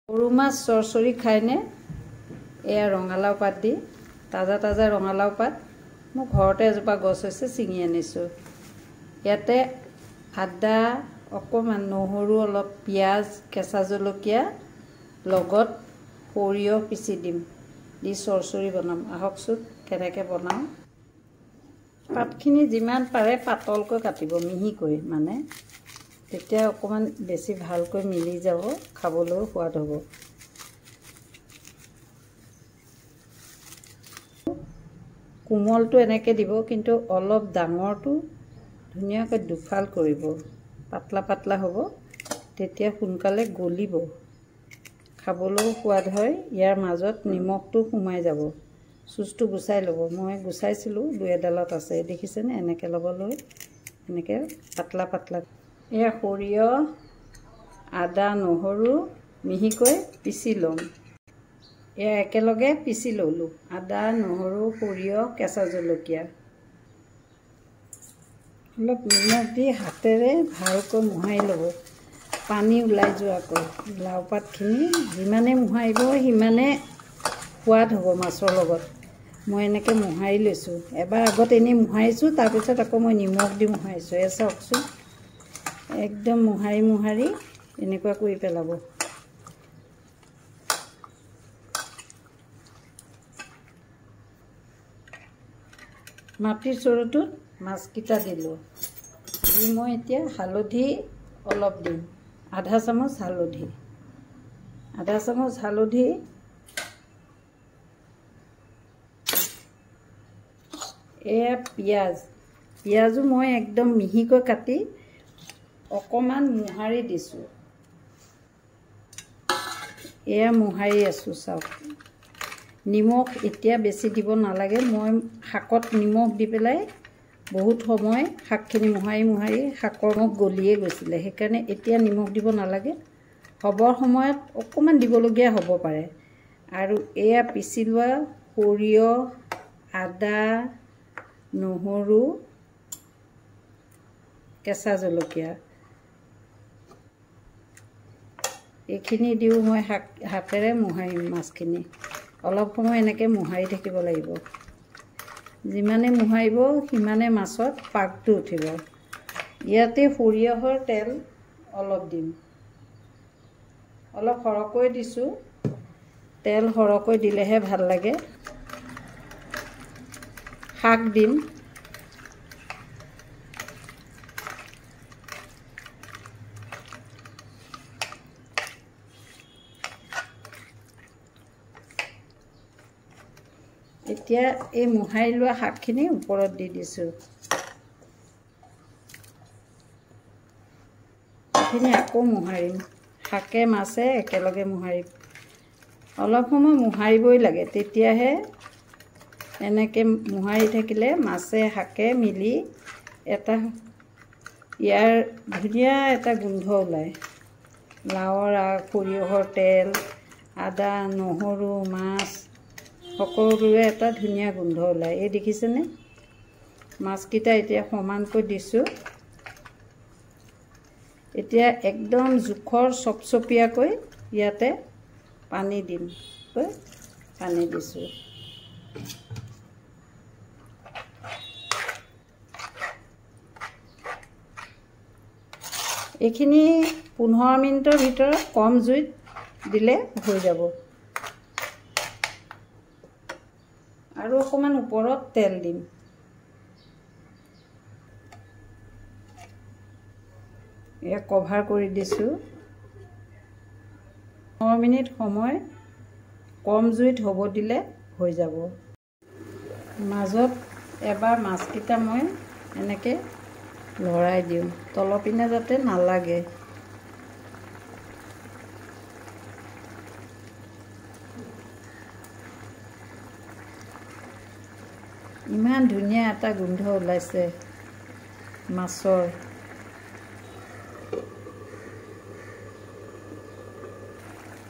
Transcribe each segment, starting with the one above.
সৰু মাছ চৰচৰি খায়নে? এয়া ৰঙালাও পাত দি তাজা তাজা ৰঙালাও পাত মোৰ ঘৰতে এজোপা গছ হৈছে, ছিঙি আনিছোঁ। ইয়াতে আদা অকণমান, নহৰু অলপ, পিঁয়াজ, কেঁচা জলকীয়া লগত সৰিয়হ পিচি দিম, দি চৰচৰি বনাম। আহকচোন কেনেকৈ বনাওঁ। পাতখিনি যিমান পাৰে পাতলকৈ কাটিব, মিহিকৈ, মানে তেতিয়া অকণমান বেছি ভালকৈ মিলি যাব, খাবলৈও সোৱাদ হ'ব। কোমলটো এনেকৈ দিব, কিন্তু অলপ ডাঙৰটো ধুনীয়াকৈ দুফাল কৰিব, পাতলা পাতলা হ'ব, তেতিয়া সোনকালে গলিব, খাবলৈও সোৱাদ হয়। ইয়াৰ মাজত নিমখটো সোমাই যাব। চুচটো গুচাই ল'ব, মই গুচাইছিলোঁ, 2এডালত আছে, দেখিছেনে? এনেকৈ ল'ব, লৈ এনেকৈ পাতলা পাতলা। এয়া সৰিয়হ, আদা, নহৰু মিহিকৈ পিচি ল'ম। এয়া একেলগে পিচি ল'লোঁ, আদা, নহৰু, সৰিয়হ, কেঁচা জলকীয়া। অলপ নিমখ দি হাতেৰে ভালকৈ মোহাৰি ল'ব, পানী ওলাই যোৱাকৈ। লাও পাতখিনি যিমানে মোহাৰিব সিমানে সোৱাদ হ'ব মাছৰ লগত। মই এনেকৈ মোহাৰি লৈছোঁ, এবাৰ আগত এনেই মোহাৰিছোঁ, তাৰপিছত আকৌ মই নিমখ দি মোহাৰিছোঁ। এই চাওকচোন, একদম মোহাৰি মোহাৰি এনেকুৱা কৰি পেলাব। মাটিৰ চৰুটোত মাছকেইটা দিলোঁ, দি মই এতিয়া হালধি অলপ দিম, আধা চামুচ হালধি, আধা চামুচ হালধি, এয়া পিঁয়াজ, পিঁয়াজো মই একদম মিহিকৈ কাটি অকণমান মোহাৰি দিছোঁ। এয়া মোহাৰি আছোঁ, চাওক। নিমখ এতিয়া বেছি দিব নালাগে, মই শাকত নিমখ দি পেলাই বহুত সময় শাকখিনি মোহাৰি মোহাৰি শাকৰ মুখ গলিয়ে গৈছিলে, সেইকাৰণে এতিয়া নিমখ দিব নালাগে। হ'বৰ সময়ত অকণমান দিবলগীয়া হ'ব পাৰে। আৰু এয়া পিচি লোৱা সৰিয়হ, আদা, নহৰু, কেঁচা জলকীয়া, এইখিনি দিও মই হাতেৰে মোহাৰিম মাছখিনি। অলপ সময় এনেকৈ মোহাৰি থাকিব লাগিব। যিমানে মোহাৰিব সিমানে মাছত পাকটো উঠিব। ইয়াতে সৰিয়হৰ তেল অলপ দিম, অলপ সৰহকৈ দিছোঁ, তেল সৰহকৈ দিলেহে ভাল লাগে। শাক দিম, এতিয়া এই মোহাৰি লোৱা শাকখিনি ওপৰত দি দিছোঁ। এইখিনি আকৌ মোহাৰিম, শাকে মাছে একেলগে মোহাৰিম। অলপ সময় মোহাৰিবই লাগে, তেতিয়াহে এনেকৈ মোহাৰি থাকিলে মাছে শাকে মিলি এটা ইয়াৰ ধুনীয়া এটা গোন্ধ ওলায়। লাওৰ আগ, সৰিয়হৰ তেল, আদা, নহৰু, মাছ সকলোৰে এটা ধুনীয়া গোন্ধ ওলায়। এই দেখিছেনে? মাছকেইটা এতিয়া সমানকৈ দিছোঁ। এতিয়া একদম জোখৰ চপচপীয়াকৈ ইয়াতে পানী দিম, পানী দিছোঁ। এইখিনি 15 মিনিটৰ ভিতৰত কম জুইত দিলে হৈ যাব। আৰু অকণমান ওপৰত তেল দিম। এয়া কভাৰ কৰি দিছোঁ। 9 মিনিট সময় কম জুইত হ'ব দিলে হৈ যাব। মাজত এবাৰ মাছকেইটা মই এনেকৈ লৰাই দিওঁ, তলৰ পিনে যাতে নালাগে। ইমান ধুনীয়া এটা গোন্ধ ওলাইছে মাছৰ।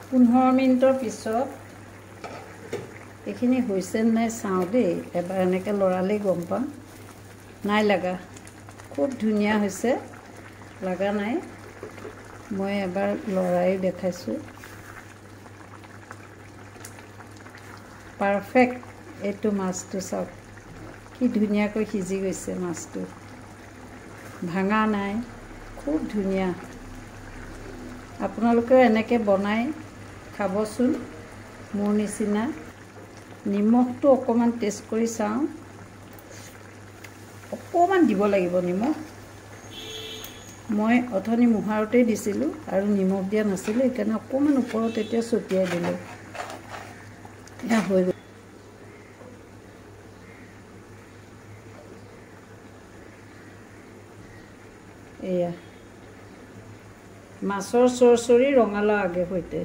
পোন্ধৰ মিনিটৰ পিছত এইখিনি হৈছে নাই চাওঁ দেই, এবাৰ এনেকৈ লৰালেই গম পাম। নাই লগা, খুব ধুনীয়া হৈছে, লগা নাই। মই এবাৰ লৰাই দেখাইছোঁ। পাৰফেক্ট এইটো মাছটো চাওক কি ধুনীয়াকৈ সিজি গৈছে মাছটো ভাঙা নাই খুব ধুনীয়া আপোনালোকেও এনেকৈ বনাই খাবচোন মোৰ নিচিনা নিমখটো অকণমান টেষ্ট কৰি চাওঁ অকণমান দিব লাগিব নিমখ মই অথনি মোহাৰতেই দিছিলোঁ আৰু নিমখ দিয়া নাছিলোঁ সেইকাৰণে অকণমান ওপৰত এতিয়া ছটিয়াই দিলোঁ এয়া হৈ গ'ল এয়া মাছৰ চৰচৰি ৰঙালাও আগে সৈতে